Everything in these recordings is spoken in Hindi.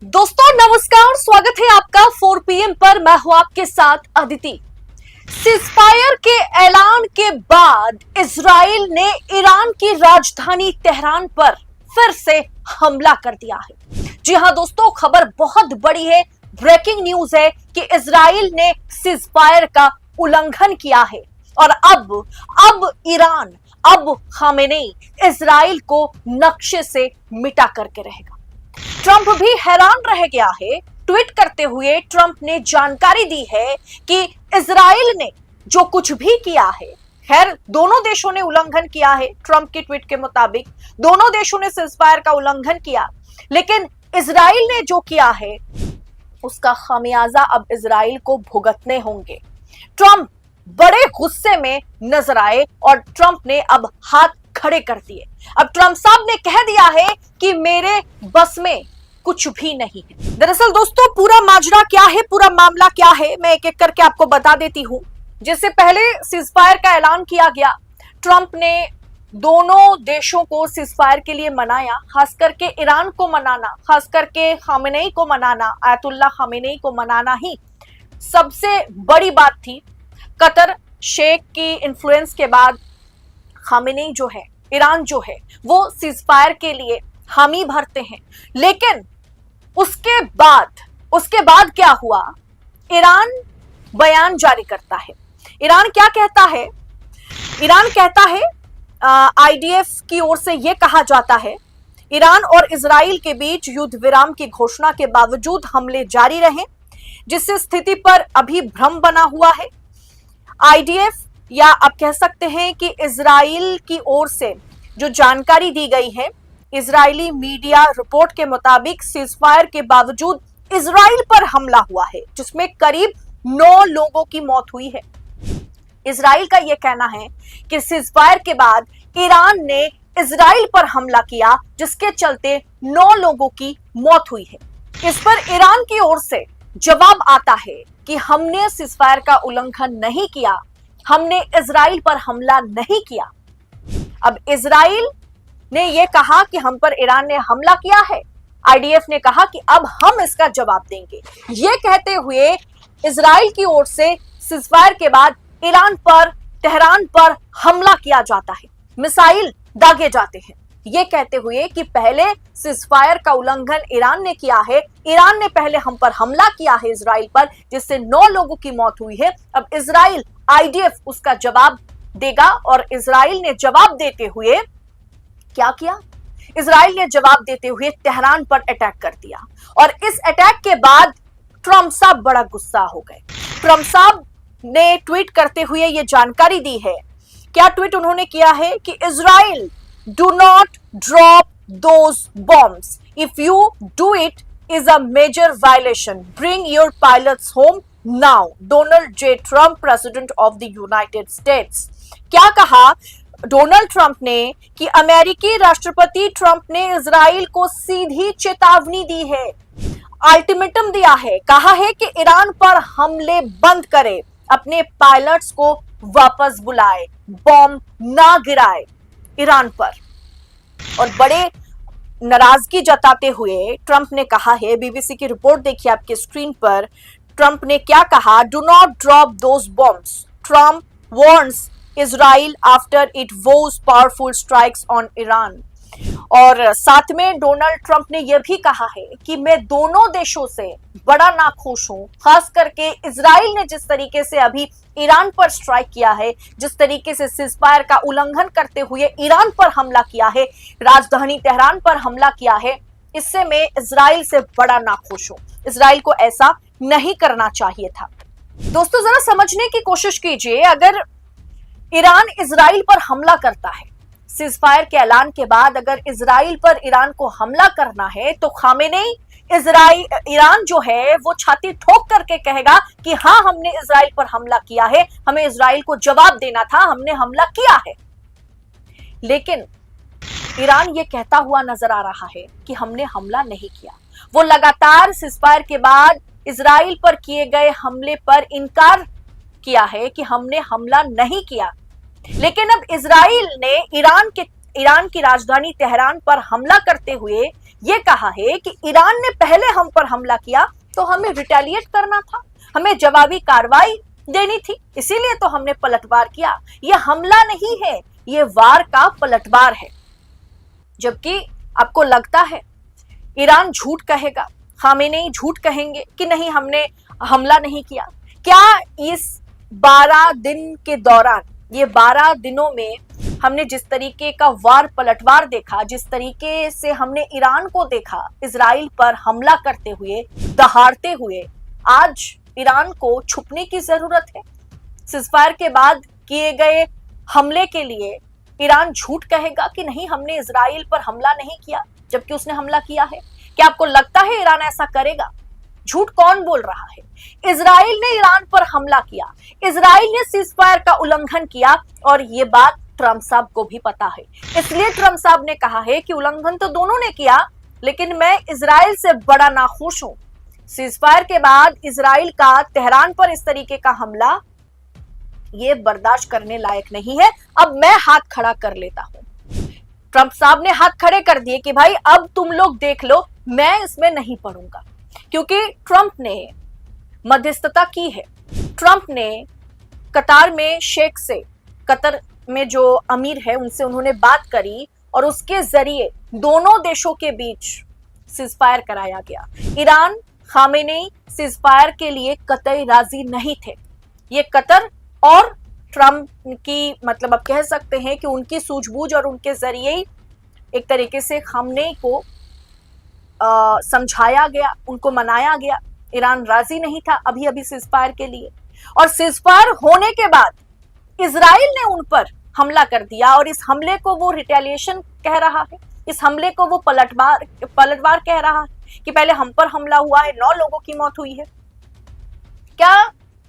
दोस्तों नमस्कार, स्वागत है आपका 4 PM पर। मैं हूं आपके साथ अदिति। सीजफायर के ऐलान के बाद इजराइल ने ईरान की राजधानी तेहरान पर फिर से हमला कर दिया है। जी हां दोस्तों, खबर बहुत बड़ी है, ब्रेकिंग न्यूज है कि इजराइल ने सीजफायर का उल्लंघन किया है और अब ईरान, अब खामेनेई इजराइल को नक्शे से मिटा करके रहेगा। ट्रंप भी हैरान रह गया है। ट्वीट करते हुए ट्रंप ने जानकारी दी है कि इजराइल ने जो कुछ भी किया है, खैर दोनों देशों ने उल्लंघन किया है। ट्रंप के ट्वीट के मुताबिक दोनों देशों ने सीजफायर का उल्लंघन किया, लेकिन इजराइल ने जो किया है उसका खामियाजा अब इजराइल को भुगतने होंगे। ट्रंप बड़े गुस्से में नजर आए और ट्रंप ने अब हाथ खड़े कर दिए। अब ट्रंप साहब ने कह दिया है कि मेरे बस में कुछ भी नहीं है। दरअसल दोस्तों, पूरा माजरा क्या है, पूरा मामला क्या है, मैं एक एक करके आपको बता देती हूं। जिससे पहले सीजफायर का ऐलान किया गया, ट्रंप ने दोनों देशों को सीजफायर के लिए मनाया, खास करके ईरान को मनाना, खास करके खामेनेई को मनाना, आयतुल्लाह खामेनेई को मनाना ही सबसे बड़ी बात थी। कतर शेख की इन्फ्लुएंस के बाद खामेनेई जो है, ईरान जो है, वो सीजफायर के लिए हामी भरते हैं। लेकिन उसके बाद क्या हुआ? ईरान बयान जारी करता है। ईरान क्या कहता है? ईरान कहता है, आईडीएफ की ओर से यह कहा जाता है, ईरान और इजराइल के बीच युद्ध विराम की घोषणा के बावजूद हमले जारी रहे, जिससे स्थिति पर अभी भ्रम बना हुआ है। आईडीएफ या आप कह सकते हैं कि इजराइल की ओर से जो जानकारी दी गई है, इजरायली मीडिया रिपोर्ट के मुताबिक सीजफायर के बावजूद इजराइल पर हमला हुआ है, जिसमें करीब 9 लोगों की मौत हुई है। इजराइल का यह कहना है कि सीजफायर के बाद ईरान ने इजराइल पर हमला किया, जिसके चलते 9 लोगों की मौत हुई है। इस पर ईरान की ओर से जवाब आता है कि हमने सीजफायर का उल्लंघन नहीं किया, हमने इजराइल पर हमला नहीं किया। अब इजराइल ने यह कहा कि हम पर ईरान ने हमला किया है, आईडीएफ ने कहा कि अब हम इसका जवाब देंगे। यह कहते हुए इजराइल की ओर से सीजफायर के बाद ईरान पर, तेहरान पर हमला किया जाता है, मिसाइल दागे जाते हैं, यह कहते हुए कि पहले सीजफायर का उल्लंघन ईरान ने किया है, ईरान ने पहले हम पर हमला किया है इजराइल पर, जिससे 9 लोगों की मौत हुई है। अब इजराइल, आईडीएफ उसका जवाब देगा और इजराइल ने जवाब देते हुए क्या किया? इजराइल ने जवाब देते हुए तेहरान पर अटैक कर दिया और इस अटैक के बाद ट्रंप साहब बड़ा गुस्सा हो गए। ट्रंप साहब ने ट्वीट करते हुए यह जानकारी दी है। क्या ट्वीट उन्होंने किया है कि Israel, do not drop those bombs, if you do it is a major violation, bring your pilots home now, Donald J Trump, president of the United States. क्या कहा डोनाल्ड ट्रंप ने कि अमेरिकी राष्ट्रपति ट्रंप ने इजराइल को सीधी चेतावनी दी है, अल्टीमेटम दिया है, कहा है कि ईरान पर हमले बंद करे, अपने पायलट्स को वापस बुलाए, बॉम्ब ना गिराए ईरान पर। और बड़े नाराजगी जताते हुए ट्रंप ने कहा है, बीबीसी की रिपोर्ट देखिए आपके स्क्रीन पर, ट्रंप ने क्या कहा? Do not drop those bombs, Trump warns Israel after it was powerful strikes on Iran. और साथ में डोनाल्ड ट्रंप ने यह भी कहा है कि मैं दोनों देशों से बड़ा नाखुश हूं, खास करके इजराइल ने जिस तरीके से अभी ईरान पर स्ट्राइक किया है, जिस तरीके से सीजफायर का उल्लंघन करते हुए ईरान पर हमला किया है, राजधानी तेहरान पर हमला किया है, इससे मैं इजराइल से बड़ा नाखुश हूं। इजराइल को ऐसा नहीं करना चाहिए था। दोस्तों जरा समझने की कोशिश कीजिए, अगर ईरान इजराइल पर हमला करता है, सीजफायर के ऐलान के बाद अगर इजराइल पर ईरान को हमला करना है, तो खामेनेई ईरान जो है वो छाती ठोक करके कहेगा कि हाँ हमने इजराइल पर हमला किया है, हमें इजराइल को जवाब देना था, हमने हमला किया है। लेकिन ईरान ये कहता हुआ नजर आ रहा है कि हमने हमला नहीं किया। वो लगातार सीजफायर के बाद इजराइल पर किए गए हमले पर इनकार किया है कि हमने हमला नहीं किया। लेकिन अब इजराइल ने ईरान की राजधानी तेहरान पर हमला करते हुए ये कहा है कि ईरान ने पहले हम पर हमला किया तो हमें रिटेलिएट करना था, हमें जवाबी कार्रवाई देनी थी, इसीलिए तो हमने पलटवार किया। यह हमला नहीं है, यह वार का पलटवार है। जबकि आपको लगता है ईरान झूठ कहेगा, खामेनेई झूठ कहेंगे कि नहीं हमने हमला नहीं किया। क्या इस 12 दिन के दौरान, ये 12 दिनों में हमने जिस तरीके का वार पलटवार देखा, जिस तरीके से हमने ईरान को देखा इजराइल पर हमला करते हुए, दहाड़ते हुए, आज ईरान को छुपने की जरूरत है। सीजफायर के बाद किए गए हमले के लिए ईरान झूठ कहेगा कि नहीं हमने इजराइल पर हमला नहीं किया, जबकि उसने हमला किया है। क्या आपको लगता है ईरान ऐसा करेगा? झूठ कौन बोल रहा है? इजराइल ने ईरान पर हमला किया, इजराइल ने सीजफायर का उल्लंघन किया, और ये बात ट्रंप साहब को भी पता है। इसलिए ट्रंप साहब ने कहा है कि उल्लंघन तो दोनों ने किया, लेकिन मैं इजराइल से बड़ा नाखुश हूं। सीजफायर के बाद इजराइल का तेहरान पर इस तरीके का हमला ये बर्दाश्त करने लायक नहीं है। अब मैं हाथ खड़ा कर लेता हूं। ट्रंप साहब ने हाथ खड़े कर दिए कि भाई अब तुम लोग देख लो, मैं इसमें नहीं पड़ूंगा, क्योंकि ट्रंप ने मध्यस्थता की है। ट्रंप ने कतार में शेख से, कतर में जो अमीर है उनसे उन्होंने बात करी और उसके जरिए दोनों देशों के बीच सीजफायर कराया गया। ईरान, खामेनेई सीजफायर के लिए कतई राजी नहीं थे। ये कतर और ट्रंप की, मतलब आप कह सकते हैं कि उनकी सूझबूझ और उनके जरिए ही एक तरीके से खामेनेई को समझाया गया, उनको मनाया गया। ईरान राजी नहीं था अभी अभी सीजफायर के लिए, और सीजफायर होने के बाद इजराइल ने उन पर हमला कर दिया, और इस हमले को वो रिटेलिएशन कह रहा है, इस हमले को वो पलटवार कह रहा है कि पहले हम पर हमला हुआ है, 9 लोगों की मौत हुई है। क्या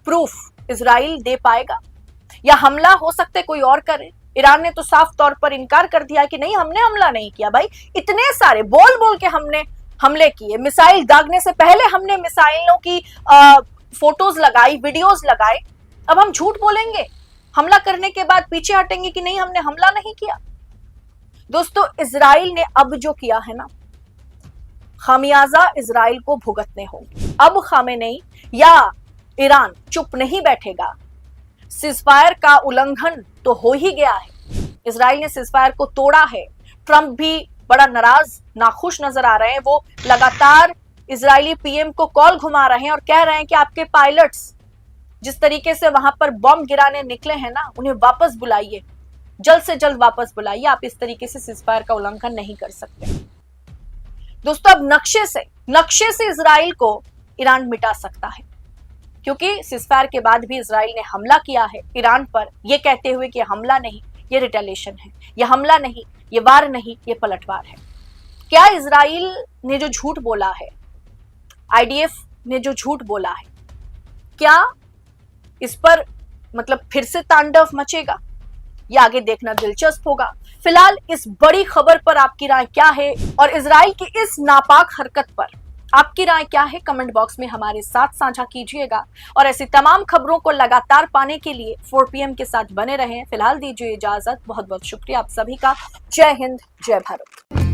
प्रूफ इजराइल दे पाएगा, या हमला हो सकता है कोई और करे? ईरान ने तो साफ तौर पर इनकार कर दिया कि नहीं हमने हमला नहीं किया। भाई इतने सारे बोल बोल के हमने हमले किए, मिसाइल दागने से पहले हमने मिसाइलों की फोटोज लगाई, वीडियोस लगाए। अब हम झूठ बोलेंगे, हमला करने के बाद पीछे हटेंगे कि नहीं हमने हमला नहीं किया? दोस्तों, इजराइल ने अब जो किया है ना, खामियाजा इजराइल को भुगतने होंगे। अब खामेनेई या ईरान चुप नहीं बैठेगा। सीजफायर का उल्लंघन तो हो ही गया है, इजराइल ने सीजफायर को तोड़ा है। ट्रंप भी बड़ा नाराज, नाखुश नजर आ रहे हैं। वो लगातार इजरायली पीएम को कॉल घुमा रहे हैं और कह रहे हैं कि आपके पायलट्स जिस तरीके से वहां पर बम गिराने निकले हैं ना, उन्हें वापस बुलाइए, जल्द से जल्द वापस बुलाइए। आप इस तरीके से सीजफायर का उल्लंघन नहीं कर सकते। दोस्तों, अब नक्शे से इजराइल को ईरान मिटा सकता है, क्योंकि सीजफायर के बाद भी इजराइल ने हमला किया है ईरान पर, यह कहते हुए कि हमला नहीं, ये रिटेलिएशन है, ये हमला नहीं, ये वार नहीं, ये पलटवार है। क्या इजराइल ने जो झूठ बोला है, आईडीएफ ने जो झूठ बोला है, क्या इस पर मतलब फिर से तांडव मचेगा? ये आगे देखना दिलचस्प होगा। फिलहाल इस बड़ी खबर पर आपकी राय क्या है, और इजराइल की इस नापाक हरकत पर आपकी राय क्या है? कमेंट बॉक्स में हमारे साथ साझा कीजिएगा, और ऐसी तमाम खबरों को लगातार पाने के लिए 4 PM के साथ बने रहें। फिलहाल दीजिए इजाजत। बहुत बहुत शुक्रिया आप सभी का। जय हिंद, जय भारत।